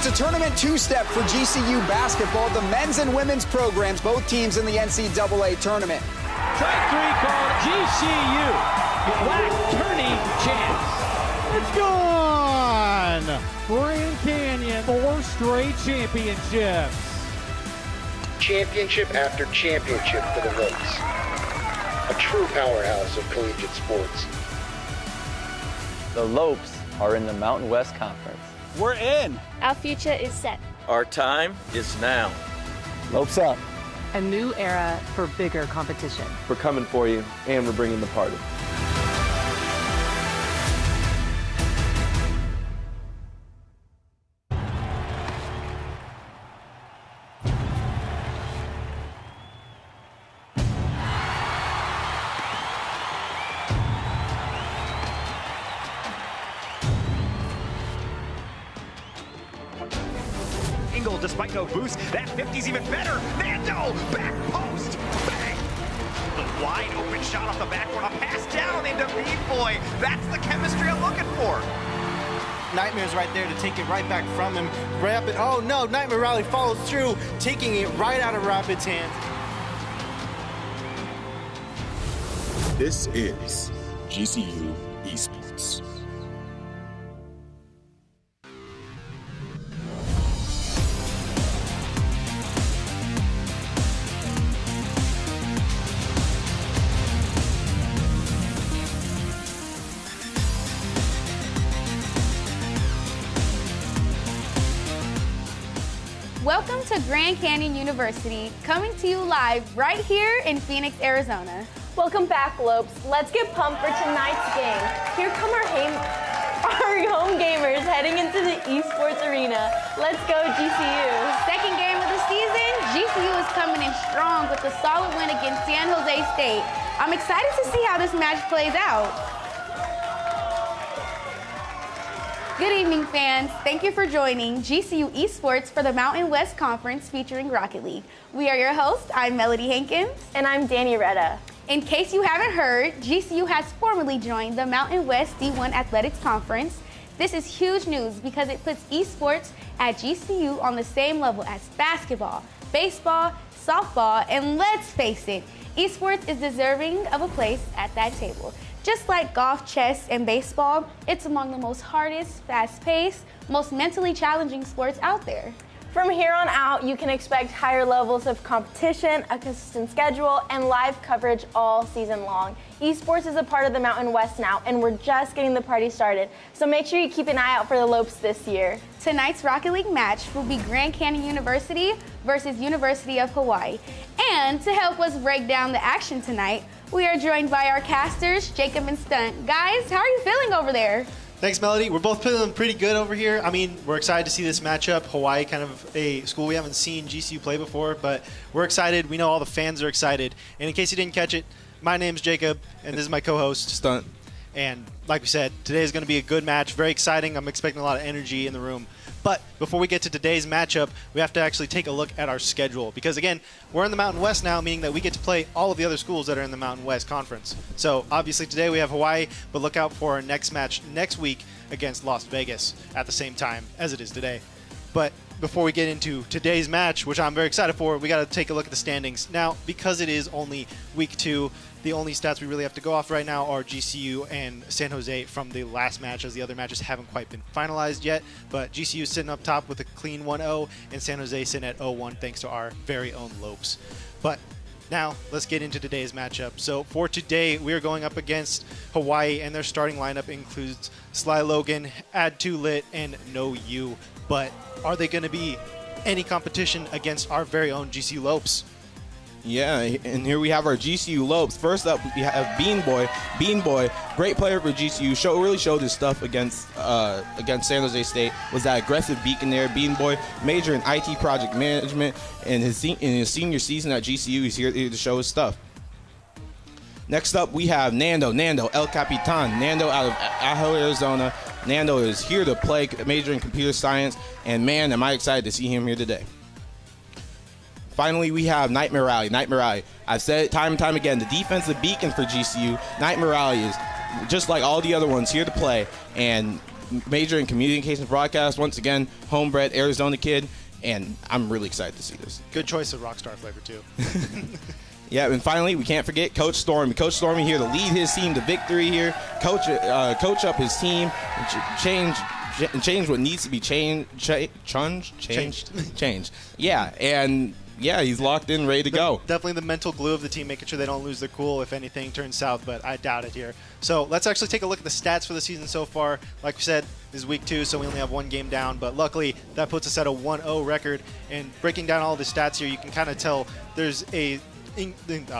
It's a tournament two-step for GCU basketball. The men's and women's programs, both teams in the NCAA tournament. Strike three called GCU. Black tourney chance. It's gone! Grand Canyon, 4 straight championships. Championship after championship for the Lopes. A true powerhouse of collegiate sports. The Lopes are in the Mountain West Conference. We're in. Our future is set. Our time is now. Lopes up. A new era for bigger competition. We're coming for you, and we're bringing the party. Despite no boost, that 50's even better. Nando, back post, bang! The wide open shot off the backboard, a pass down into B-Boy. That's the chemistry I'm looking for. Nightmare's right there to take it right back from him. Rapid, oh no, Nightmare Rally follows through, taking it right out of Rapid's hands. This is GCU Esports. Welcome to Grand Canyon University, coming to you live right here in Phoenix, Arizona. Welcome back, Lopes. Let's get pumped for tonight's game. Here come our home gamers heading into the esports arena. Let's go, GCU. Second game of the season, GCU is coming in strong with a solid win against San Jose State. I'm excited to see how this match plays out. Good evening, fans. Thank you for joining GCU Esports for the Mountain West Conference featuring Rocket League. We are your hosts. I'm Melody Hankins. And I'm Danny Retta. In case you haven't heard, GCU has formally joined the Mountain West D1 Athletics Conference. This is huge news because it puts esports at GCU on the same level as basketball, baseball, softball, and let's face it, esports is deserving of a place at that table. Just like golf, chess, and baseball, it's among the most hardest, fast-paced, most mentally challenging sports out there. From here on out, you can expect higher levels of competition, a consistent schedule, and live coverage all season long. Esports is a part of the Mountain West now, and we're just getting the party started. So make sure you keep an eye out for the Lopes this year. Tonight's Rocket League match will be Grand Canyon University versus University of Hawai. And to help us break down the action tonight, we are joined by our casters, Jacob and Stunt. Guys, how are you feeling over there? Thanks, Melody. We're both feeling pretty good over here. I mean, we're excited to see this matchup. Hawaii, kind of a school we haven't seen GCU play before, but we're excited. We know all the fans are excited. And in case you didn't catch it, my name's Jacob, and this is my co-host, Stunt. And like we said, today is going to be a good match. Very exciting. I'm expecting a lot of energy in the room. But before we get to today's matchup, we have to actually take a look at our schedule. Because, again, we're in the Mountain West now, meaning that we get to play all of the other schools that are in the Mountain West Conference. So, obviously, today we have Hawaii, but look out for our next match next week against Las Vegas at the same time as it is today. But before we get into today's match, which I'm very excited for, we got to take a look at the standings. Now, because it is only week 2, the only stats we really have to go off right now are GCU and San Jose from the last match, as the other matches haven't quite been finalized yet. But GCU is sitting up top with a clean 1-0, and San Jose sitting at 0-1 thanks to our very own Lopes. But now, let's get into today's matchup. So for today, we are going up against Hawaii, and their starting lineup includes Sly Logan, Add 2 Lit, and No You. But are they going to be any competition against our very own GCU Lopes? Yeah, and here we have our GCU Lopes. First up, we have Bean Boy. Bean Boy, great player for GCU. Really showed his stuff against San Jose State. Was that aggressive beacon there. Bean Boy, major in IT project management, and in his senior season at GCU, he's here to show his stuff. Next up, we have Nando, El Capitan. Nando out of Ajo, Arizona. Nando is here to play, major in computer science, and man, am I excited to see him here today. Finally, we have Nightmare Rally. Nightmare Rally. I've said it time and time again, the defensive beacon for GCU. Nightmare Rally is just like all the other ones here to play, and major in communications broadcast. Once again, homebred Arizona kid, and I'm really excited to see this. Good choice of Rockstar flavor, too. Yeah, and finally, we can't forget Coach Stormy. Coach Stormy here to lead his team to victory here, coach up his team, change what needs to be changed. Yeah, and yeah, he's locked in, ready to go. Definitely the mental glue of the team, making sure they don't lose their cool if anything turns south, but I doubt it here. So let's actually take a look at the stats for the season so far. Like we said, this is week 2, so we only have 1 game down, but luckily that puts us at a 1-0 record. And breaking down all the stats here, you can kind of tell there's a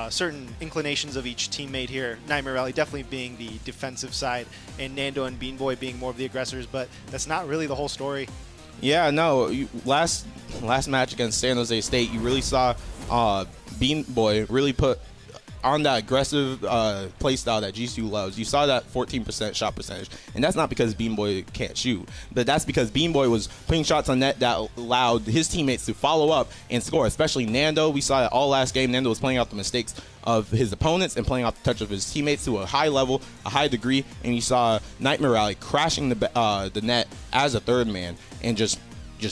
certain inclinations of each teammate here. Nightmare Rally definitely being the defensive side, and Nando and Bean Boy being more of the aggressors, but that's not really the whole story. Yeah, no. Last match against San Jose State, you really saw Bean Boy really put on that aggressive play style that GCU loves. You saw that 14% shot percentage, and that's not because Bean Boy can't shoot, but that's because Bean Boy was putting shots on net that allowed his teammates to follow up and score, especially Nando. We saw that all last game. Nando was playing out the mistakes of his opponents and playing off the touch of his teammates to a high level, a high degree, and you saw Nightmare Rally crashing the net as a third man and just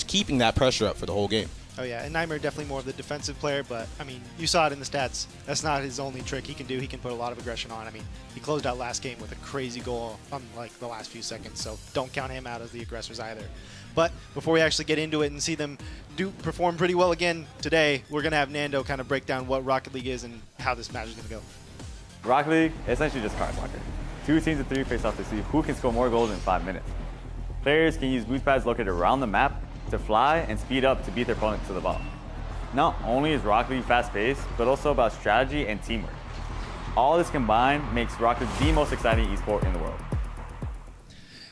keeping that pressure up for the whole game. Oh, yeah, and Nightmare definitely more of the defensive player, but, I mean, you saw it in the stats. That's not his only trick he can do. He can put a lot of aggression on. I mean, he closed out last game with a crazy goal on, like, the last few seconds, so don't count him out as the aggressors either. But before we actually get into it and see them perform pretty well again today, we're going to have Nando kind of break down what Rocket League is and how this match is going to go. Rocket League is essentially just card soccer. 2 teams of 3 face off to see who can score more goals in 5 minutes. Players can use boost pads located around the map to fly and speed up to beat their opponent to the ball. Not only is Rocket League fast-paced, but also about strategy and teamwork. All this combined makes Rocket League the most exciting esport in the world.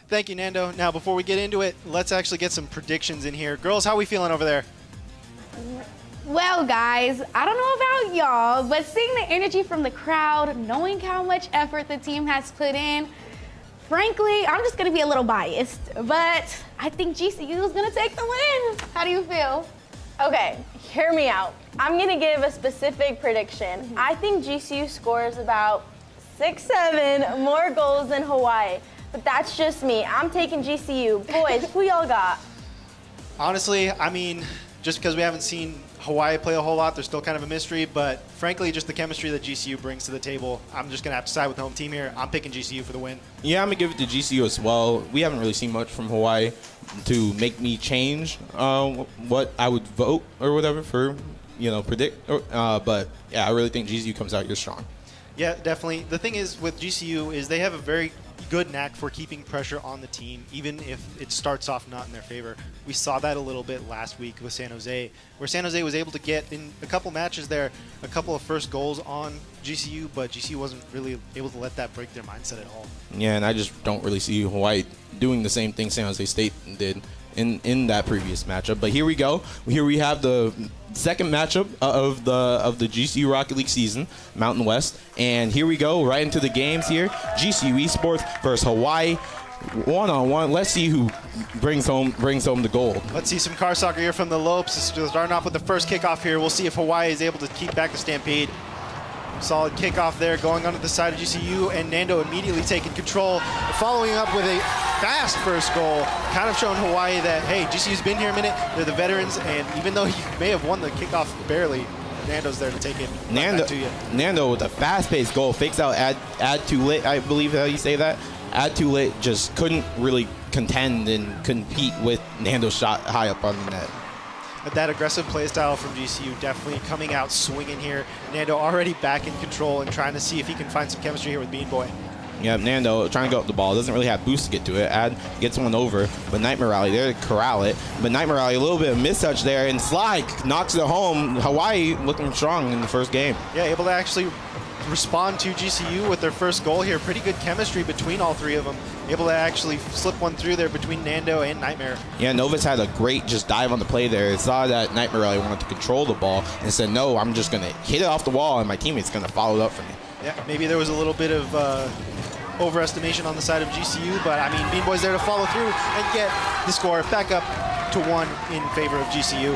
Thank you, Nando. Now, before we get into it, let's actually get some predictions in here. Girls, how are we feeling over there? Well, guys, I don't know about y'all, but seeing the energy from the crowd, knowing how much effort the team has put in, frankly, I'm just going to be a little biased, but I think GCU is going to take the win. How do you feel? Okay, hear me out. I'm going to give a specific prediction. I think GCU scores about 6-7 more goals than Hawaii, but that's just me. I'm taking GCU. Boys, who y'all got? Honestly, I mean, just because we haven't seen Hawaii play a whole lot, they're still kind of a mystery, but frankly, just the chemistry that GCU brings to the table, I'm just going to have to side with the home team here. I'm picking GCU for the win. Yeah, I'm going to give it to GCU as well. We haven't really seen much from Hawaii to make me change what I would vote or whatever for, predict. But, yeah, I really think GCU comes out here strong. Yeah, definitely. The thing is with GCU is they have a very good knack for keeping pressure on the team, even if it starts off not in their favor. We saw that a little bit last week with San Jose, where San Jose was able to get, in a couple matches there, a couple of first goals on GCU, but GCU wasn't really able to let that break their mindset at all. Yeah, and I just don't really see Hawaii doing the same thing San Jose State did in that previous matchup. But here we go. Here we have the second matchup of the GCU Rocket League season, Mountain West. And here we go, right into the games here. GCU Esports versus Hawaii, 1-on-1. Let's see who brings home the gold. Let's see some car soccer here from the Lopes. Starting off with the first kickoff here. We'll see if Hawaii is able to keep back the Stampede. Solid kickoff there going onto the side of GCU, and Nando immediately taking control, following up with a fast first goal, kind of showing Hawaii that, hey, GCU's been here a minute, they're the veterans, and even though you may have won the kickoff barely, Nando's there to take it back to you. Nando with a fast-paced goal, fakes out add too late, I believe how you say that. Add too late, just couldn't really contend and compete with Nando's shot high up on the net. That aggressive play style from GCU definitely coming out swinging here. Nando already back in control and trying to see if he can find some chemistry here with Bean Boy. Yeah, Nando trying to go up the ball. Doesn't really have boost to get to it. Add gets one over, but Nightmare Rally there to corral it. But Nightmare Rally, a little bit of mistouch there, and Sly knocks it home. Hawaii looking strong in the first game. Yeah, able to actually respond to GCU with their first goal here. Pretty good chemistry between all three of them. Able to actually slip one through there between Nando and Nightmare. Yeah, Novus had a great just dive on the play there. Saw that Nightmare really wanted to control the ball and said, no, I'm just going to hit it off the wall and my teammate's going to follow it up for me. Yeah, maybe there was a little bit of overestimation on the side of GCU, but I mean, Bean Boy's there to follow through and get the score back up to 1 in favor of GCU.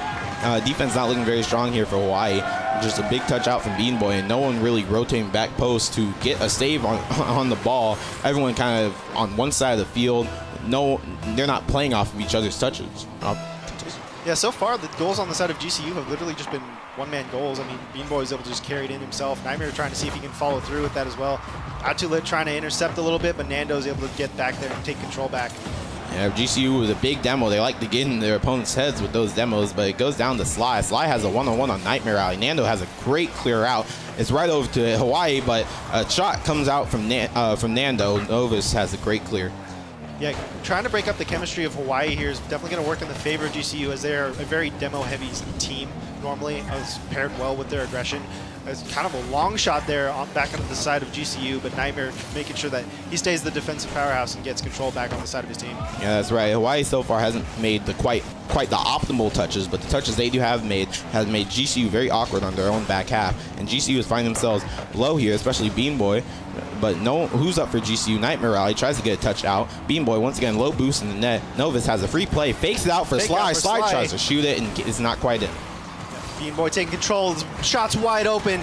Defense not looking very strong here for Hawaii. Just a big touch out from Bean Boy, and no one really rotating back post to get a save on the ball. Everyone kind of on one side of the field. they're not playing off of each other's touches. Yeah, so far the goals on the side of GCU have literally just been one-man goals. I mean, Bean Boy was able to just carry it in himself. Nightmare trying to see if he can follow through with that as well. Atulit trying to intercept a little bit, but Nando's able to get back there and take control back. Yeah, GCU was a big demo. They like to get in their opponent's heads with those demos, but it goes down to Sly. Sly has a one-on-one on Nightmare Alley. Nando has a great clear out. It's right over to Hawai'i, but a shot comes out from Nando. Novus has a great clear. Yeah, trying to break up the chemistry of Hawai'i here is definitely going to work in the favor of GCU, as they're a very demo-heavy team normally. It's paired well with their aggression. It's kind of a long shot there back onto the side of GCU, but Nightmare making sure that he stays the defensive powerhouse and gets control back on the side of his team. Yeah, that's right. Hawai'i so far hasn't made the quite the optimal touches, but the touches they do have made has made GCU very awkward on their own back half, and GCU is finding themselves low here, especially Bean Boy. But who's up for GCU? Nightmare Rally tries to get a touch out. Bean Boy once again low boost in the net. Novus has a free play, fakes it out for Sly. Sly tries to shoot it and it's not quite in. Bean Boy taking control, shots wide open.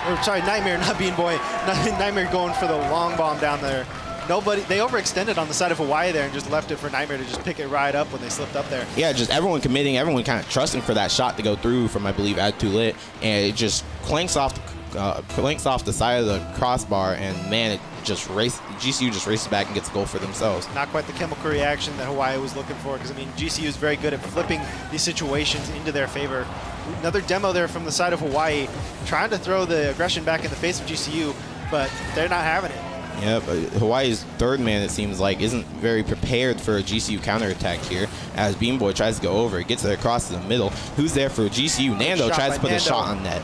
Or sorry, Nightmare, not Bean Boy. Nightmare going for the long bomb down there. They overextended on the side of Hawai'i there and just left it for Nightmare to just pick it right up when they slipped up there. Yeah, just everyone committing, everyone kind of trusting for that shot to go through from, I believe, Atulit, and it just clanks off the side of the crossbar, and man, it just GCU just races back and gets a goal for themselves. Not quite the chemical reaction that Hawai'i was looking for, because I mean, GCU is very good at flipping these situations into their favor. Another demo there from the side of Hawai'i, trying to throw the aggression back in the face of GCU, but they're not having it. Yeah, but Hawaii's third man, it seems like, isn't very prepared for a GCU counterattack here, as Bean Boy tries to go over. It gets it across to the middle. Who's there for GCU? Nando tries to put a shot on net.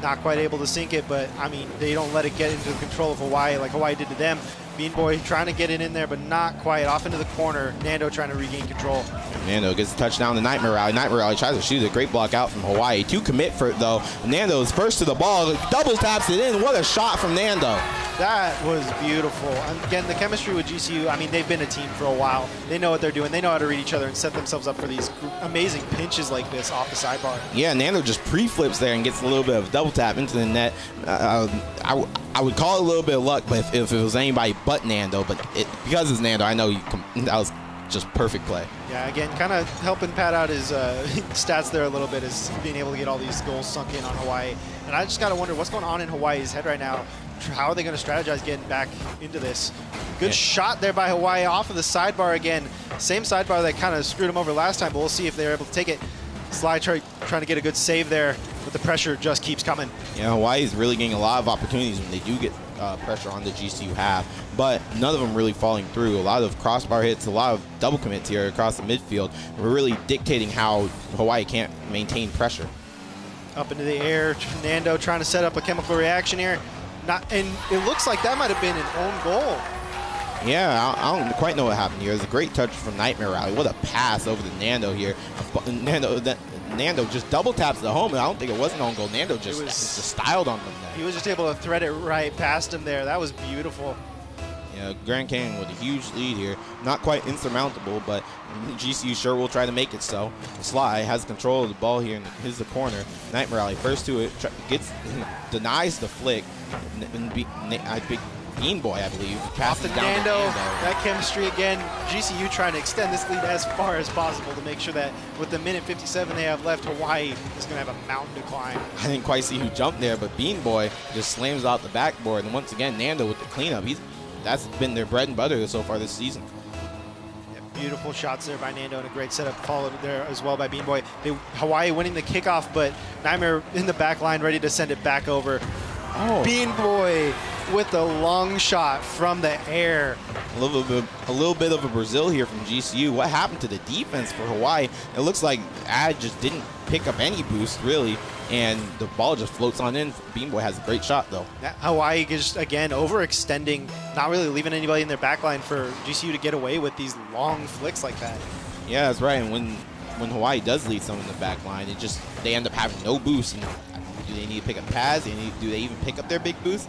Not quite able to sink it, but I mean, they don't let it get into the control of Hawai'i like Hawai'i did to them. Bean Boy trying to get it in there, but not quite. Off into the corner. Nando trying to regain control. Nando gets a touchdown to Nightmare Rally. Nightmare Rally tries to shoot a great block out from Hawai'i. To commit for it, though. Nando is first to the ball. Double taps it in. What a shot from Nando. That was beautiful. And again, the chemistry with GCU, I mean, they've been a team for a while. They know what they're doing. They know how to read each other and set themselves up for these amazing pinches like this off the sidebar. Yeah, Nando just pre-flips there and gets a little bit of a double tap into the net. I would call it a little bit of luck, but if it was anybody but Nando, but because it's Nando, I know that was just perfect play. Yeah, again, kind of helping pad out his stats there a little bit, is being able to get all these goals sunk in on Hawai'i. And I just got to wonder what's going on in Hawaii's head right now. How are they going to strategize getting back into this? Good shot there by Hawai'i off of the sidebar again. Same sidebar that kind of screwed him over last time, but we'll see if they're able to take it. Sly trying to get a good save there, but the pressure just keeps coming. Yeah, Hawaii's really getting a lot of opportunities when they do get pressure on the GCU half, but none of them really falling through. A lot of crossbar hits, a lot of double commits here across the midfield. We're really dictating how Hawai'i can't maintain pressure. Up into the air, Nando trying to set up a chemical reaction here. And it looks like that might have been an own goal. Yeah, I don't quite know what happened here. It was a great touch from Nightmare Rally. What a pass over to Nando here. Nando just double taps the home, and I don't think it was an own goal. Nando just styled on them there. He was just able to thread it right past him there. That was beautiful. Yeah, Grand Canyon with a huge lead here. Not quite insurmountable, but GCU sure will try to make it so. Sly has control of the ball here, and here's the corner. Nightmare Rally first to it, denies the flick. Bean Boy, I believe, passes down Nando. to Nando. That chemistry again. GCU trying to extend this lead as far as possible to make sure that with the minute 57 they have left, Hawai'i is going to have a mountain to climb. I didn't quite see who jumped there, but Bean Boy just slams out the backboard, and once again, Nando with the cleanup. That's been their bread and butter so far this season. Yeah, beautiful shots there by Nando, and a great setup followed there as well by Bean Boy. Hawai'i winning the kickoff, but Nightmare in the back line ready to send it back over. Oh. Bean Boy with the long shot from the air. A little bit of a Brazil here from GCU. What happened to the defense for Hawai'i? It looks like Ad just didn't pick up any boost, really, and the ball just floats on in. Bean Boy has a great shot, though. Hawai'i just, again, overextending, not really leaving anybody in their back line for GCU to get away with these long flicks like that. Yeah, that's right, and when Hawai'i does lead someone in the back line, they end up having no boost. And do they need to pick up pads? Do they even pick up their big boost?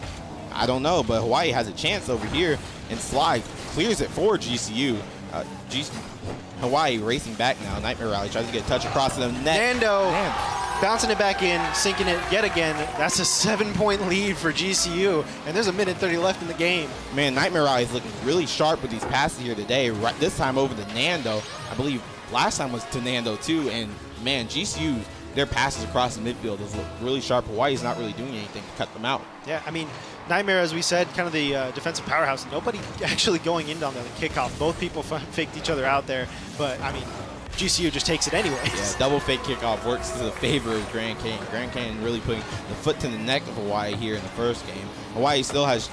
I don't know, but Hawai'i has a chance over here, and Sly clears it for GCU. Hawai'i racing back now. Nightmare Rally tries to get a touch across the net. Nando bouncing it back in, sinking it yet again. That's a 7-point lead for GCU, and there's a minute 30 left in the game. Man, Nightmare Eye is looking really sharp with these passes here today. Right, this time over to Nando. I believe last time was to Nando too, and man, GCU, their passes across the midfield has looked really sharp. Hawaii's not really doing anything to cut them out. Yeah, I mean, Nightmare, as we said, kind of the defensive powerhouse. Nobody actually going in on the kickoff. Both people faked each other out there, but I mean, GCU just takes it anyways. Yeah, double fake kickoff works to the favor of Grand Canyon. Grand Canyon really putting the foot to the neck of Hawaii here in the first game. Hawaii still has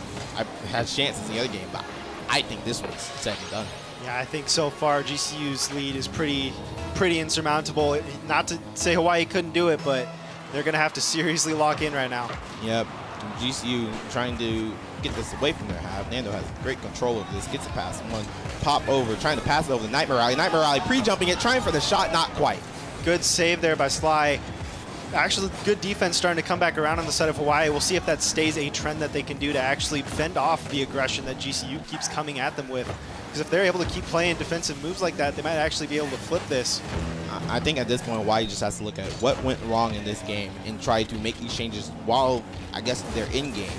chances in the other game, but I think this one's second done. Yeah, I think so far GCU's lead is pretty insurmountable. Not to say Hawaii couldn't do it, but they're going to have to seriously lock in right now. Yep. GCU trying to get this away from their half. Nando has great control of this. Gets a pass. One pop over, trying to pass it over to Nightmare Alley. Nightmare Alley pre-jumping it, trying for the shot, not quite. Good save there by Sly. Actually, good defense starting to come back around on the side of Hawaii. We'll see if that stays a trend that they can do to actually fend off the aggression that GCU keeps coming at them with. Because if they're able to keep playing defensive moves like that, they might actually be able to flip this. I think at this point, Hawaii just has to look at what went wrong in this game and try to make these changes while, I guess, they're in game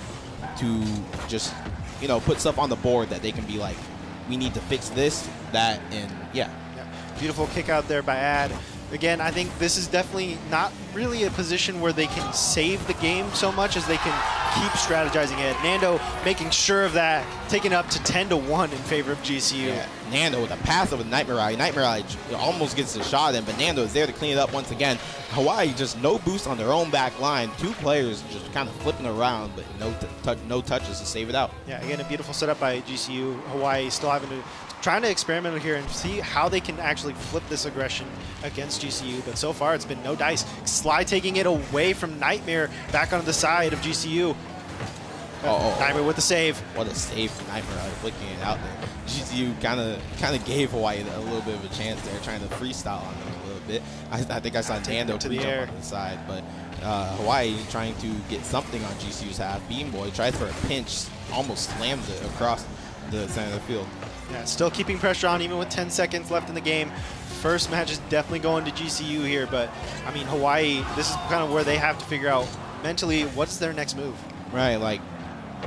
to just, you know, put stuff on the board that they can be like, we need to fix this, that, and yeah. Beautiful kick out there by Ad. Again, I think this is definitely not really a position where they can save the game so much as they can keep strategizing it. Nando making sure of that, taking it up to 10-1 in favor of GCU. Yeah. Nando with a pass over Nightmare Alley. Nightmare Alley almost gets the shot in, but Nando is there to clean it up once again. Hawaii just no boost on their own back line. Two players just kind of flipping around, but no touches to save it out. Yeah, again, a beautiful setup by GCU. Hawaii still having to trying to experiment here and see how they can actually flip this aggression against GCU, but so far it's been no dice. Sly taking it away from Nightmare back onto the side of GCU. Nightmare with the save. What a save for Nightmare, flicking it out there. GCU kind of gave Hawaii a little bit of a chance there, trying to freestyle on them a little bit. I think I saw Nando to the air on the side, but Hawaii trying to get something on GCU's half. Beam Boy tries for a pinch, almost slams it across the center of the field. Yeah, still keeping pressure on even with 10 seconds left in the game. First match is definitely going to GCU here, but I mean, Hawaii, this is kind of where they have to figure out mentally what's their next move. Right, like,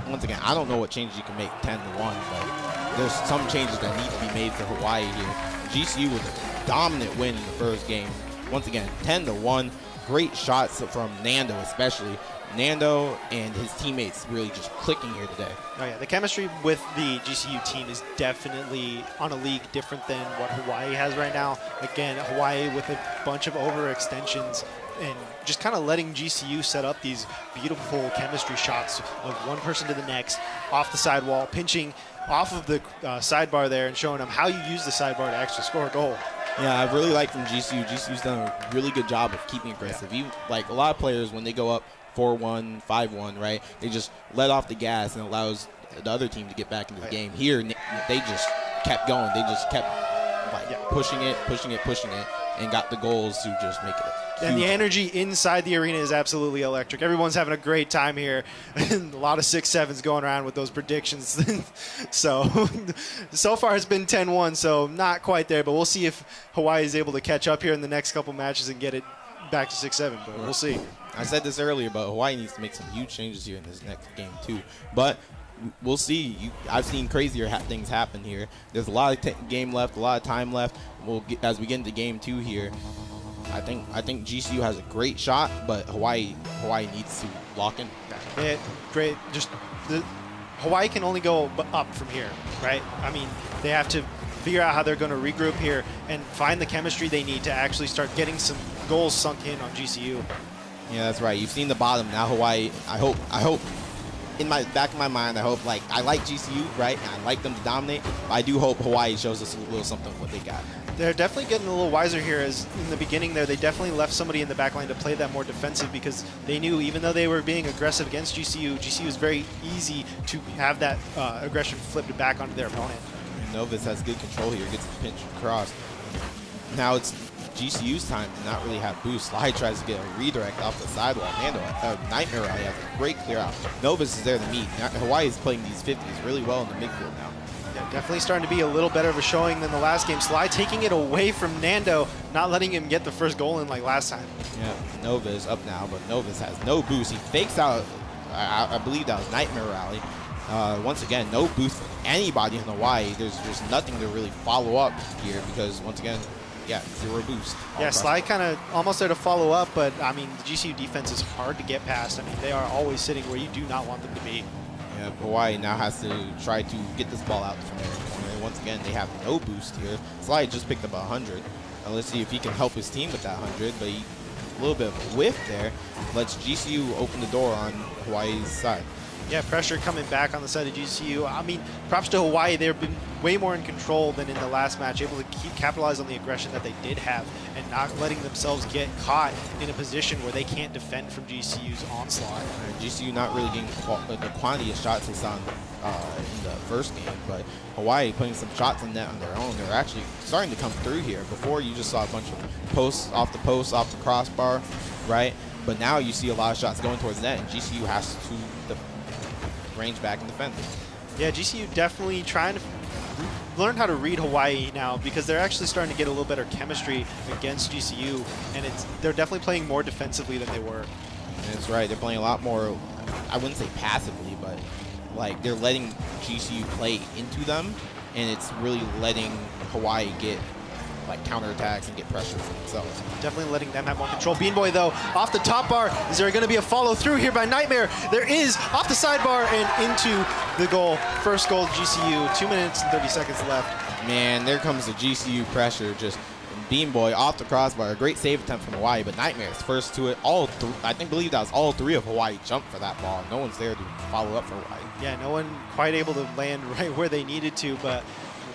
once again, I don't know what changes you can make 10-1, but there's some changes that need to be made for Hawaii here. GCU with a dominant win in the first game. Once again, 10-1, great shots from Nando especially. Nando and his teammates really just clicking here today. Oh yeah, the chemistry with the GCU team is definitely on a league different than what Hawaii has right now. Again, Hawaii with a bunch of overextensions and just kind of letting GCU set up these beautiful chemistry shots of one person to the next, off the sidewall, pinching off of the sidebar there and showing them how you use the sidebar to actually score a goal. Yeah, I really like from GCU. GCU's done a really good job of keeping aggressive. Even, like a lot of players, when they go up 4-1, 5-1, right? They just let off the gas and allows the other team to get back into the game. Here, they just kept going. They just kept pushing it, and got the goals to just make it. And the energy inside the arena is absolutely electric. Everyone's having a great time here. And a lot of 6-7s going around with those predictions. So far it's been 10-1, so not quite there. But we'll see if Hawaii is able to catch up here in the next couple matches and get it back to 6-7. But we'll see. I said this earlier, but Hawaii needs to make some huge changes here in this next game too. But we'll see. I've seen crazier things happen here. There's a lot of game left, a lot of time left. As we get into game 2 here, I think GCU has a great shot, but Hawaii needs to lock in. Yeah, great. Hawaii can only go up from here, right? I mean, they have to figure out how they're going to regroup here and find the chemistry they need to actually start getting some goals sunk in on GCU. Yeah, that's right. You've seen the bottom. Now Hawaii, I hope in my back of my mind, I like GCU, right? And I like them to dominate. But I do hope Hawaii shows us a little something of what they got. They're definitely getting a little wiser here, as in the beginning there, they definitely left somebody in the back line to play that more defensive, because they knew even though they were being aggressive against GCU was very easy to have that aggression flipped back onto their opponent. Novus has good control here, gets the pinch across. Now it's GCU's time to not really have boost. Sly tries to get a redirect off the sidewall. Nightmare Alley has a great clear out. Novus is there to meet. Hawaii is playing these 50s really well in the midfield now. Yeah, definitely starting to be a little better of a showing than the last game. Sly taking it away from Nando, not letting him get the first goal in like last time. Yeah, Nova is up now, but Novus has no boost. He fakes out, I believe that was Nightmare Rally. Once again, no boost for anybody in Hawaii. There's nothing to really follow up here because, once again, yeah, 0 boost. Yeah, Sly kind of almost there to follow up, but, I mean, the GCU defense is hard to get past. I mean, they are always sitting where you do not want them to be. Yeah, Hawaii now has to try to get this ball out from their corner. And once again, they have no boost here. Sly just picked up 100. Let's see if he can help his team with that 100, but he, a little bit of a whiff there. Lets GCU open the door on Hawaii's side. Yeah, pressure coming back on the side of GCU. I mean, props to Hawaii. They've been way more in control than in the last match, able to capitalize on the aggression that they did have and not letting themselves get caught in a position where they can't defend from GCU's onslaught. GCU not really getting the quantity of shots they saw in the first game, but Hawaii putting some shots on net on their own. They're actually starting to come through here. Before, you just saw a bunch of posts, off the crossbar, right? But now you see a lot of shots going towards net, and GCU has to range back and defend. Yeah, GCU definitely trying to learn how to read Hawaii now because they're actually starting to get a little better chemistry against GCU, and they're definitely playing more defensively than they were. That's right. They're playing a lot more, I wouldn't say passively, but like they're letting GCU play into them, and it's really letting Hawaii get like counterattacks and get pressure for themselves. Definitely letting them have more control. Bean Boy, though, off the top bar. Is there going to be a follow through here by Nightmare? There is, off the sidebar and into the goal. First goal, GCU. 2 minutes and 30 seconds left. Man, there comes the GCU pressure. Just Bean Boy off the crossbar. A great save attempt from Hawaii, but Nightmare's first to it. I believe that was all 3 of Hawaii jumped for that ball. No one's there to follow up for Hawaii. Yeah, no one quite able to land right where they needed to, but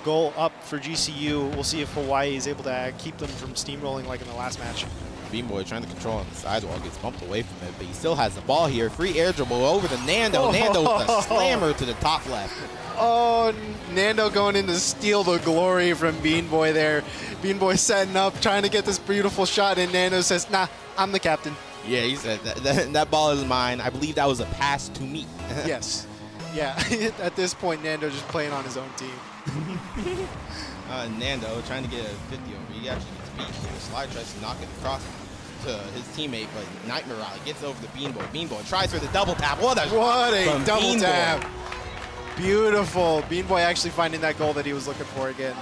goal up for GCU. We'll see if Hawaii is able to keep them from steamrolling like in the last match. Bean Boy trying to control on the sidewall, gets bumped away from it, but he still has the ball here. Free air dribble over to Nando. Oh. Nando with a slammer to the top left. Oh, Nando going in to steal the glory from Bean Boy there. Bean Boy setting up, trying to get this beautiful shot, and Nando says, nah, I'm the captain. Yeah, he said that ball is mine. I believe that was a pass to me. Yes. Yeah, at this point, Nando just playing on his own team. Nando trying to get a 50 over. He actually gets beat here. Slide tries to knock it across to his teammate, but Nightmare Rally gets over to Bean Boy. Bean Boy tries for the double tap. What a double tap. Beautiful. Bean Boy actually finding that goal that he was looking for again.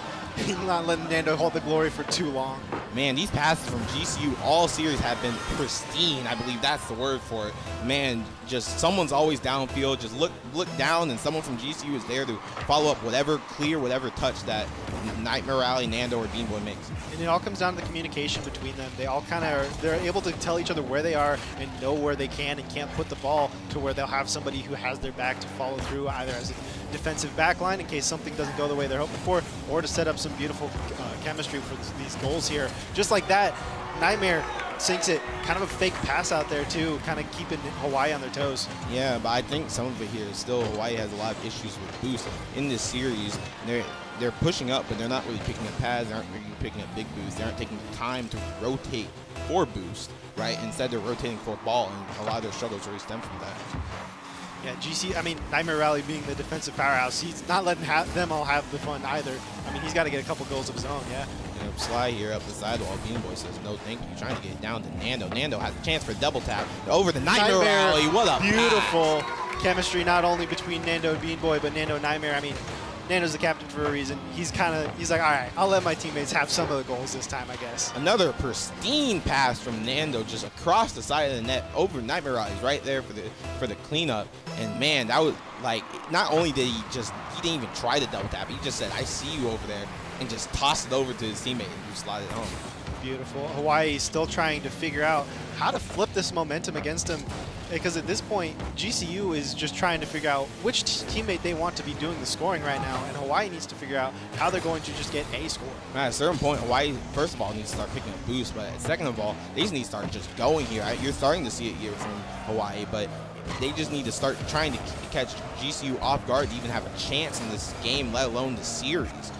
Not letting Nando hold the glory for too long. Man, these passes from GCU all series have been pristine. I believe that's the word for it. Man, just someone's always downfield. Just look down, and someone from GCU is there to follow up whatever touch that Nightmare Rally, Nando, or Bean Boy makes. And it all comes down to the communication between them. They all they're able to tell each other where they are and know where they can and can't put the ball to where they'll have somebody who has their back to follow through, either as a defensive back line in case something doesn't go the way they're hoping for, or to set up some beautiful chemistry for these goals here. Just like that, Nightmare sinks it. Kind of a fake pass out there too, kind of keeping Hawaii on their toes. Yeah, but I think some of it here is still Hawaii has a lot of issues with boost in this series. They're pushing up, but they're not really picking up pads. They aren't really picking up big boosts. They aren't taking the time to rotate for boost, right? Instead, they're rotating for ball, and a lot of their struggles really stem from that. Yeah, Nightmare Rally being the defensive powerhouse, he's not letting them all have the fun either. I mean, he's got to get a couple goals of his own, yeah. Sly here up the sidewall. Bean Boy says no thank you. Trying to get it down to Nando. Nando has a chance for a double tap. Over the Nightmare Rally. What a beautiful pass. Chemistry not only between Nando and Bean Boy, but Nando and Nightmare. I mean, Nando's the captain for a reason. He's like, all right, I'll let my teammates have some of the goals this time, I guess. Another pristine pass from Nando just across the side of the net over Nightmare Rally. He's right there for the cleanup. And man, that was like, not only did he didn't even try the double tap. He just said, I see you over there, and just tossed it over to his teammate and just slide it home. Beautiful. Hawaii is still trying to figure out how to flip this momentum against him, because at this point, GCU is just trying to figure out which teammate they want to be doing the scoring right now, and Hawaii needs to figure out how they're going to just get a score. At a certain point, Hawaii, first of all, needs to start picking up boost, but second of all, they just need to start just going here. You're starting to see it here from Hawaii, but they just need to start trying to catch GCU off guard to even have a chance in this game, let alone the series.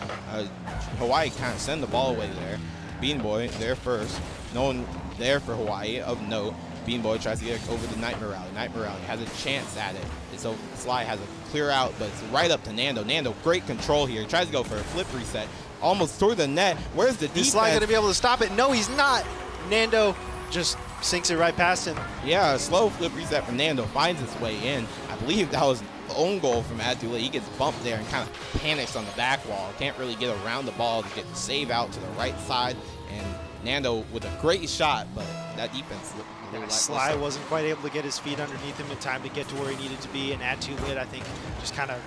Hawaii kind of send the ball away there. Bean Boy there first. No one there for Hawaii of note. Bean Boy tries to get over the Nightmare Rally. Nightmare Rally has a chance at it. So Sly has a clear out, but it's right up to Nando. Nando, great control here. He tries to go for a flip reset. Almost toward the net. Where's the defense? Is Sly going to be able to stop it? No, he's not. Nando just sinks it right past him. Yeah, a slow flip reset from Nando finds its way in. I believe that was the own goal from Adule. He gets bumped there and kind of panics on the back wall. Can't really get around the ball to get the save out to the right side. And Nando with a great shot, but that defense looked a little Sly wasn't quite able to get his feet underneath him in time to get to where he needed to be, and Adule, I think, just kind of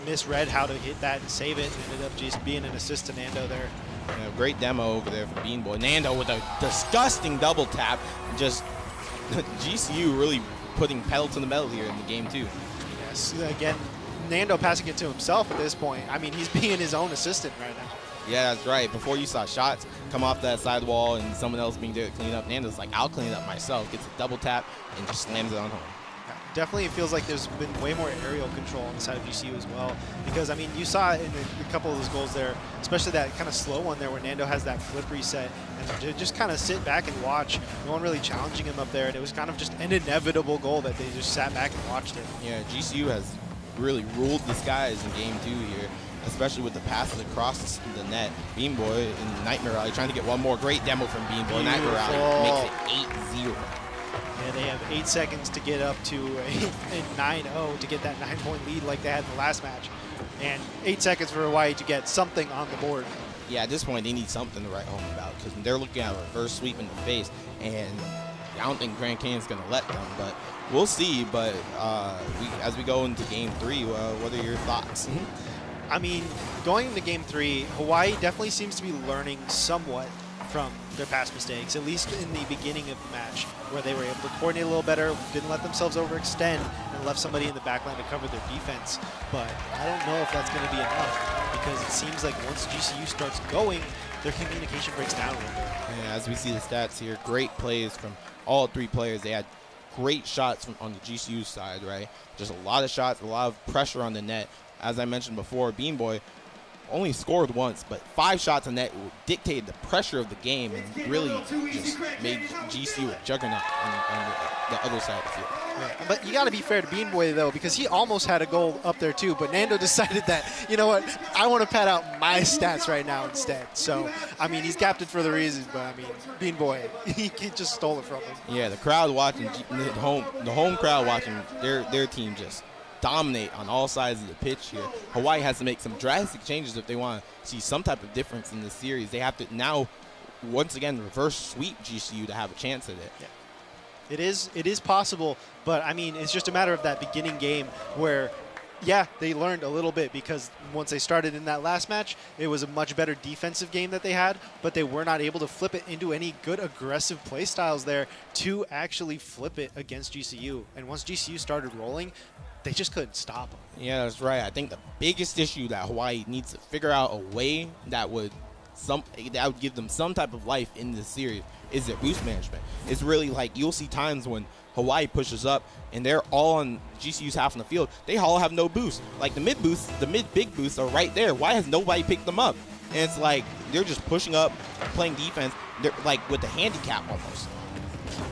misread how to hit that and save it, and ended up just being an assist to Nando there. Yeah, great demo over there from Bean Boy. Nando with a disgusting double tap. Just GCU really putting pedal to the metal here in the game too. Yes, again, Nando passing it to himself at this point. I mean, he's being his own assistant right now. Yeah, that's right. Before you saw shots come off that side wall and someone else being there to clean up, Nando's like, I'll clean it up myself. Gets a double tap and just slams it on home. Definitely it feels like there's been way more aerial control on the side of GCU as well. Because, I mean, you saw it in a couple of those goals there, especially that kind of slow one there where Nando has that flip reset. And just kind of sit back and watch. No one really challenging him up there. And it was kind of just an inevitable goal that they just sat back and watched it. Yeah, GCU has really ruled the skies in game 2 here, especially with the passes across the net. Bean Boy in Nightmare Rally trying to get one more great demo from Bean Boy. Nightmare Rally makes it 8-0. Yeah, they have 8 seconds to get up to a 9-0 to get that 9-point lead like they had in the last match. And 8 seconds for Hawaii to get something on the board. Yeah, at this point, they need something to write home about because they're looking at a reverse sweep in the face, and I don't think Grand Canyon's going to let them, but we'll see. But as we go into Game 3, what are your thoughts? I mean, going into Game 3, Hawaii definitely seems to be learning somewhat from their past mistakes, at least in the beginning of the match, where they were able to coordinate a little better, didn't let themselves overextend, and left somebody in the back line to cover their defense. But I don't know if that's going to be enough, because it seems like once GCU starts going, their communication breaks down a little bit. Yeah, as we see the stats here, great plays from all 3 players. They had great shots on the GCU side, right? Just a lot of shots, a lot of pressure on the net. As I mentioned before, Bean Boy only scored once, but 5 shots on net dictated the pressure of the game and really just made GCU a juggernaut on the other side of the field. Yeah, but you got to be fair to Bean Boy, though, because he almost had a goal up there, too. But Nando decided that, you know what, I want to pad out my stats right now instead. So, I mean, he's captain for the reason, but, I mean, Bean Boy, he just stole it from him. Yeah, the crowd watching, the home crowd watching their team just dominate on all sides of the pitch here. Hawaii has to make some drastic changes if they want to see some type of difference in this series. They have to now, once again, reverse sweep GCU to have a chance at it. Yeah. It is possible, but I mean, it's just a matter of that beginning game where, yeah, they learned a little bit because once they started in that last match, it was a much better defensive game that they had, but they were not able to flip it into any good aggressive play styles there to actually flip it against GCU. And once GCU started rolling, they just couldn't stop them. Yeah, that's right. I think the biggest issue that Hawaii needs to figure out a way that would give them some type of life in this series is their boost management. It's really like you'll see times when Hawaii pushes up and they're all on GCU's half on the field. They all have no boost. Like the mid big boosts are right there. Why has nobody picked them up? And it's like they're just pushing up, playing defense. They're like with the handicap almost.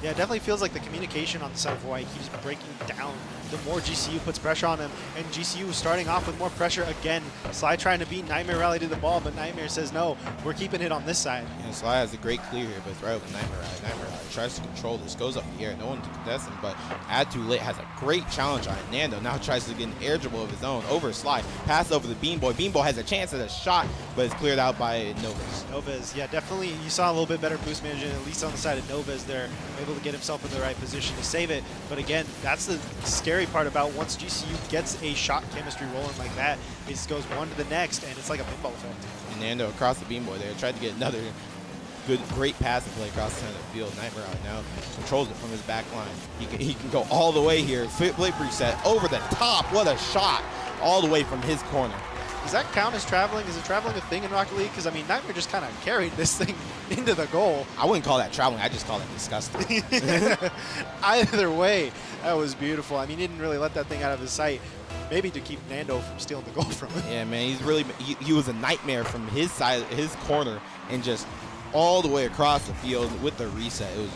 Yeah, it definitely feels like the communication on the side of Hawaii keeps breaking down the more GCU puts pressure on them. And GCU is starting off with more pressure again. Sly trying to beat Nightmare Rally to the ball, but Nightmare says, no, we're keeping it on this side. Yeah, Sly has a great clear here, but it's right over Nightmare Rally. Nightmare Rally tries to control this, goes up in the air, no one to contest him, but Adule has a great challenge on it. Nando now tries to get an air dribble of his own over Sly, pass over the Bean Boy. Bean Boy has a chance at a shot, but it's cleared out by Novas. Novas, yeah, definitely you saw a little bit better boost management, at least on the side of Novas there, able to get himself in the right position to save it. But again, that's the scary part about once GCU gets a shot chemistry rolling like that, it just goes one to the next, and it's like a pinball effect. And Nando across the Bean Boy there, tried to get another great passing play across the center of the field. Nightmare Rally now controls it from his back line. He can go all the way here. Flip reset over the top. What a shot all the way from his corner. Does that count as traveling? Is it traveling a thing in Rocket League? Because, I mean, Nightmare just kind of carried this thing into the goal. I wouldn't call that traveling. I just call it disgusting. Either way, that was beautiful. I mean, he didn't really let that thing out of his sight. Maybe to keep Nando from stealing the goal from him. Yeah, man, he was a nightmare from his side, his corner, and just all the way across the field with the reset. It was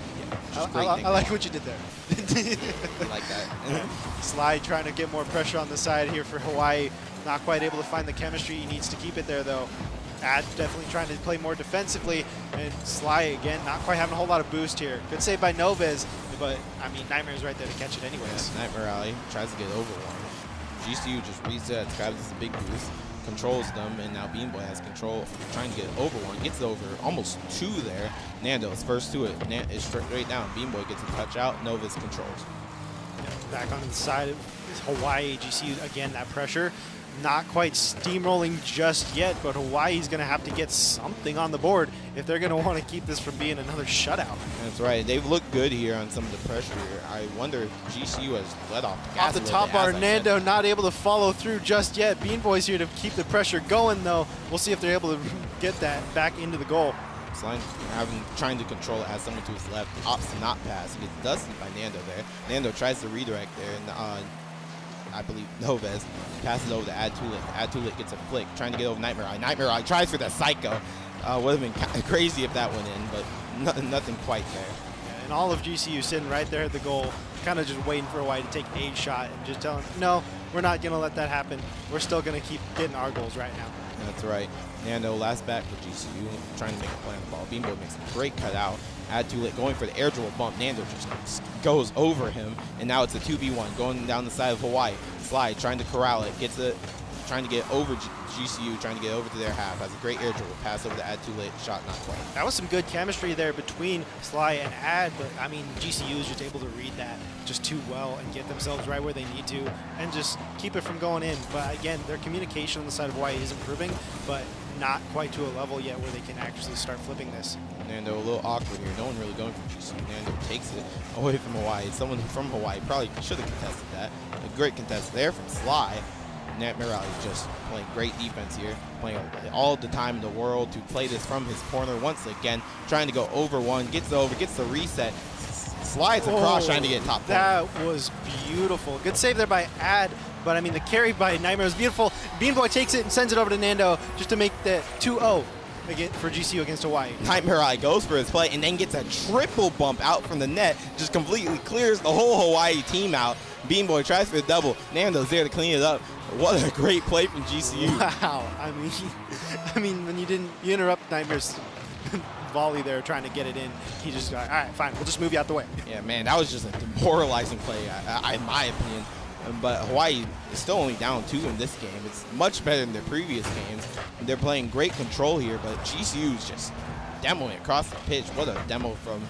I like what you did there. I like that. Sly trying to get more pressure on the side here for Hawaii. Not quite able to find the chemistry. He needs to keep it there, though. Ad definitely trying to play more defensively. And Sly, again, not quite having a whole lot of boost here. Good save by Novez, but, I mean, Nightmare's right there to catch it anyways. Yeah, Nightmare Alley tries to get over one. GCU just resets, grabs this big boost, controls them, and now Bean Boy has control, trying to get over one. Gets over almost 2 there. Nando's first to it. Is straight down. Bean Boy gets a touch out. Novez controls. Yeah, back on the side of Hawaii, GCU, again, that pressure. Not quite steamrolling just yet, but Hawaii's going to have to get something on the board if they're going to want to keep this from being another shutout. That's right. They've looked good here on some of the pressure here. I wonder if GCU has let off the gas. Off the top bar, Nando not able to follow through just yet. Bean Boy's here to keep the pressure going, though. We'll see if they're able to get that back into the goal. Slime trying to control it, has someone to his left, opts to not pass. He gets dusted by Nando there. Nando tries to redirect there, and I believe Novez passes over to Adtulit. Adtulit gets a flick, trying to get over Nightmare Eye. Nightmare Eye tries for the Psycho. Would have been crazy if that went in, but nothing quite there. Yeah, and all of GCU sitting right there at the goal, kind of just waiting for Hawaii to take a shot and just telling them, no, we're not going to let that happen. We're still going to keep getting our goals right now. That's right. Nando last back for GCU, trying to make a play on the ball. Bean Boy makes a great cutout. Adtulit going for the air dribble bump. Nando just goes over him, and now it's a 2v1 going down the side of Hawaii. Slide trying to corral it, gets it, trying to get over GCU, trying to get over to their half. Has a great air dribble, pass over to Adtulit, shot not quite. That was some good chemistry there between Sly and Ad, but I mean GCU is just able to read that just too well and get themselves right where they need to and just keep it from going in. But again, their communication on the side of Hawaii is improving, but not quite to a level yet where they can actually start flipping this. Nando a little awkward here. No one really going for GCU. Nando takes it away from Hawaii. Someone from Hawaii probably should have contested that. A great contest there from Sly. Nat Morales just playing great defense here, playing all the time in the world to play this from his corner once again, trying to go over one, gets the reset, slides across, trying to get top corner. That was beautiful. Good save there by Ad, but I mean the carry by Nightmare was beautiful. Bean Boy takes it and sends it over to Nando just to make the 2-0 for GCU against Hawaii. Nightmare Eye goes for his play and then gets a triple bump out from the net, just completely clears the whole Hawaii team out. Bean Boy tries for the double. Nando's there to clean it up. What a great play from GCU. Wow. I mean, when you interrupt Nightmare's volley there trying to get it in, he just, all right, fine, we'll just move you out the way. Yeah, man, that was just a demoralizing play, in my opinion. But Hawaii is still only down 2 in this game. It's much better than their previous games. They're playing great control here, but GCU is just demoing across the pitch. What a demo from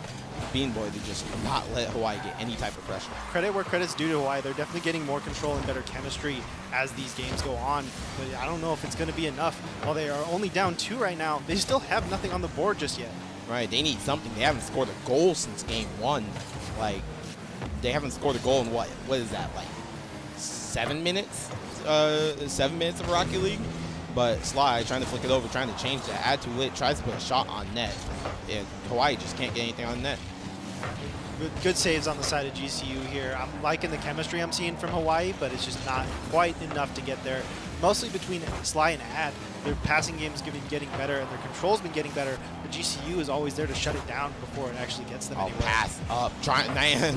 Bean Boy to just not let Hawaii get any type of pressure. Credit where credit's due to Hawaii. They're definitely getting more control and better chemistry as these games go on. But I don't know if it's going to be enough. While they are only down 2 right now, they still have nothing on the board just yet. Right, they need something. They haven't scored a goal since game 1. Like, they haven't scored a goal in what is that, like 7 minutes? 7 minutes of Rocket League? But Sly trying to flick it over, trying to change that. Add to lit, tries to put a shot on net. And Hawaii just can't get anything on net. Good saves on the side of GCU here. I'm liking the chemistry I'm seeing from Hawaii, but it's just not quite enough to get there. Mostly between Sly and Ad. Their passing game's been getting better, and their control's been getting better. But GCU is always there to shut it down before it actually gets them anywhere. Pass up,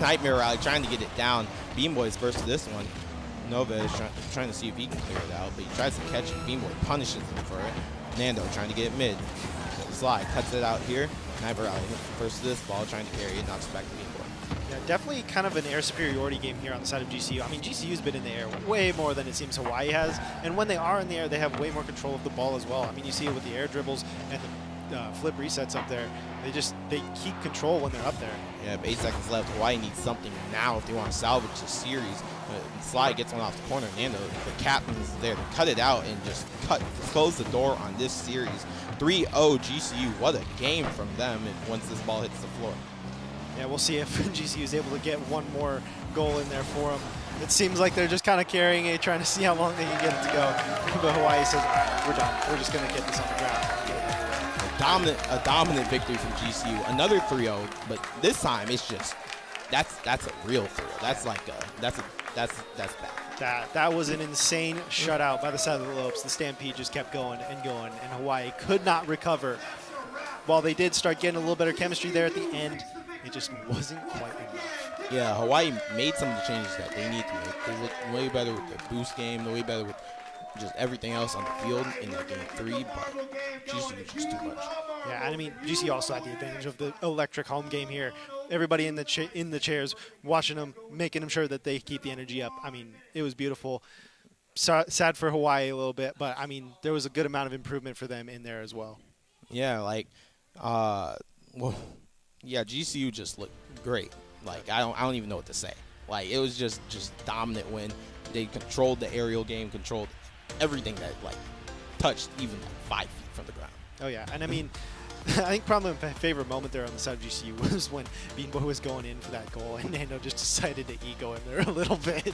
Nightmare Rally trying to get it down. Bean Boy's first to this one. Nova is trying to see if he can clear it out, but he tries to catch it. Bean Boy punishes him for it. Nando trying to get it mid. Sly cuts it out here. Nightmare Rally first to this ball, trying to carry it, knocks it back to Bean Boy. Yeah, definitely kind of an air superiority game here on the side of GCU. I mean, GCU's been in the air way more than it seems Hawaii has, and when they are in the air, they have way more control of the ball as well. I mean, you see it with the air dribbles and the flip resets up there. They keep control when they're up there. Yeah, but 8 seconds left. Hawaii needs something now if they want to salvage the series. Sly gets one off the corner. Nando, the captain, is there to cut it out and just close the door on this series. 3-0 GCU. What a game from them once this ball hits the floor. Yeah, we'll see if GCU is able to get one more goal in there for them. It seems like they're just kind of carrying it, trying to see how long they can get it to go. But Hawaii says, all right, we're done. We're just going to get this on the ground. A dominant victory from GCU. Another 3-0, but this time it's just that's a real 3-0. That's like that's bad. That was an insane shutout by the side of the Lopes. The Stampede just kept going, and Hawaii could not recover. While they did start getting a little better chemistry there at the end, it just wasn't quite enough. Yeah, Hawaii made some of the changes that they need to make. They looked way better with their boost game, way better with just everything else on the field in that game 3, but GCU was just too much. Yeah, and I mean, GCU also had the advantage of the electric home game here. Everybody in the chairs, watching them, making them sure that they keep the energy up. I mean, it was beautiful. Sad for Hawaii a little bit, but I mean, there was a good amount of improvement for them in there as well. Yeah, like, GCU just looked great. Like, I don't even know what to say. Like, it was just dominant win. They controlled the aerial game, controlled everything that touched even 5 feet from the ground. Oh yeah, and I mean, I think probably my favorite moment there on the side of GCU was when Bean Boy was going in for that goal, and Nando just decided to ego him there a little bit,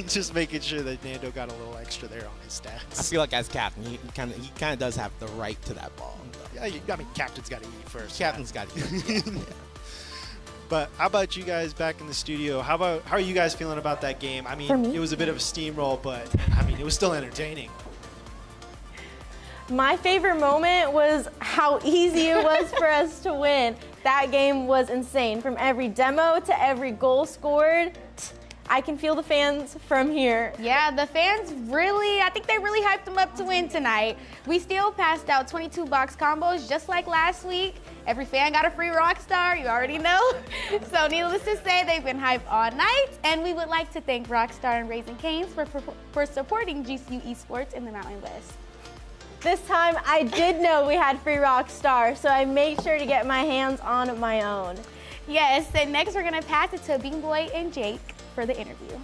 just making sure that Nando got a little extra there on his stats. I feel like as captain, he kind of does have the right to that ball. Yeah, I mean, captain's got to eat first. Captain's got to eat. Yeah. But how about you guys back in the studio? How are you guys feeling about that game? I mean, it was a bit of a steamroll, but I mean, it was still entertaining. My favorite moment was how easy it was for us to win. That game was insane. From every demo to every goal scored, I can feel the fans from here. Yeah, the fans I think they really hyped them up to win tonight. We still passed out 22 box combos just like last week. Every fan got a free Rockstar, you already know. So needless to say, they've been hyped all night. And we would like to thank Rockstar and Raising Cane's for supporting GCU Esports in the Mountain West. This time I did know we had free Rockstar, so I made sure to get my hands on my own. Yes, and next we're gonna pass it to Bean Boy and Jake for the interview.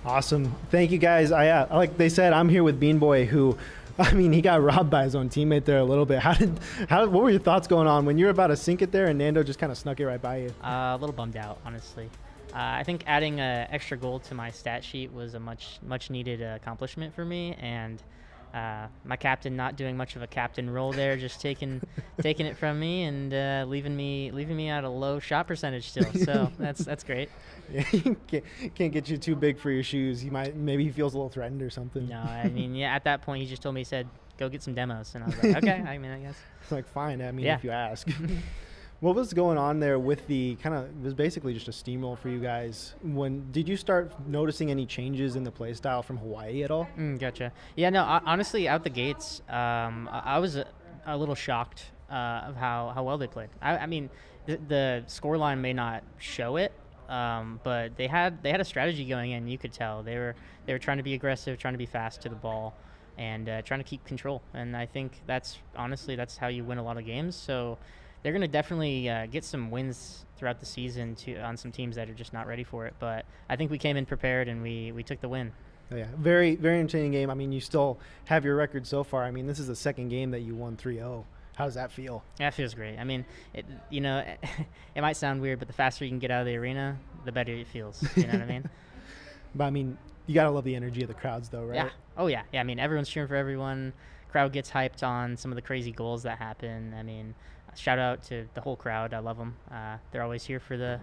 Awesome. Thank you guys. Like they said, I'm here with Bean Boy, who, I mean, he got robbed by his own teammate there a little bit. What were your thoughts going on when you were about to sink it there and Nando just kind of snuck it right by you? A little bummed out, honestly. I think adding an extra goal to my stat sheet was a much needed accomplishment for me, and my captain not doing much of a captain role there, just taking it from me and leaving me at a low shot percentage still. So that's great. Yeah, can't get you too big for your shoes. Maybe he feels a little threatened or something. No, I mean, yeah. At that point, he just told me, he said, "Go get some demos," and I was like, "Okay." I mean, I guess. It's like, fine. I mean, yeah. If you ask. What was going on there with it was basically just a steamroll for you guys. Did you start noticing any changes in the play style from Hawaii at all? Gotcha. Yeah, no, honestly, out the gates, I was a little shocked of how well they played. I mean, the scoreline may not show it, but they had a strategy going in. You could tell they were trying to be aggressive, trying to be fast to the ball, and trying to keep control. And I think that's how you win a lot of games. So they're going to definitely get some wins throughout the season on some teams that are just not ready for it. But I think we came in prepared and we took the win. Oh, yeah, very, very entertaining game. I mean, you still have your record so far. I mean, this is the second game that you won 3-0. How does that feel? Yeah, it feels great. I mean, it might sound weird, but the faster you can get out of the arena, the better it feels. You know what I mean? But, I mean, you got to love the energy of the crowds, though, right? Yeah. Oh, yeah. Yeah, I mean, everyone's cheering for everyone. Crowd gets hyped on some of the crazy goals that happen. I mean, shout out to the whole crowd. I love them. They're always here for the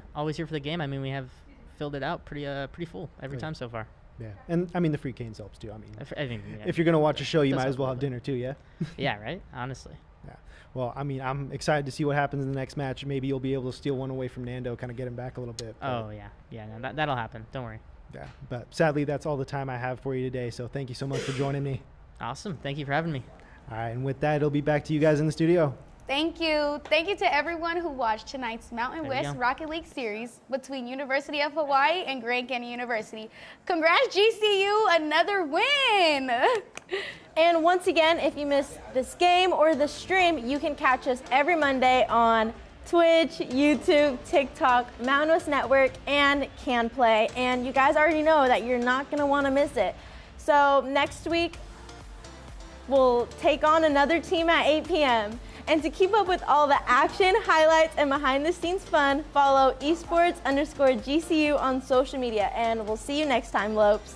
game. I mean, we have filled it out pretty full every time so far. Yeah, and I mean the free canes helps too. I mean, yeah. If you're gonna watch a show, you might as well have dinner too. Yeah. Yeah. Right. Honestly. Yeah. Well, I mean, I'm excited to see what happens in the next match. Maybe you'll be able to steal one away from Nando, kind of get him back a little bit. Oh yeah. Yeah. No, that'll happen. Don't worry. Yeah. But sadly, that's all the time I have for you today. So thank you so much for joining me. Awesome. Thank you for having me. All right, and with that, it'll be back to you guys in the studio. Thank you. Thank you to everyone who watched tonight's Mountain West Rocket League series between University of Hawaii and Grand Canyon University. Congrats, GCU, another win. And once again, if you missed this game or the stream, you can catch us every Monday on Twitch, YouTube, TikTok, Mountain West Network, and Can Play. And you guys already know that you're not going to want to miss it. So next week, we'll take on another team at 8 p.m. And to keep up with all the action, highlights, and behind-the-scenes fun, follow esports_GCU on social media. And we'll see you next time, Lopes.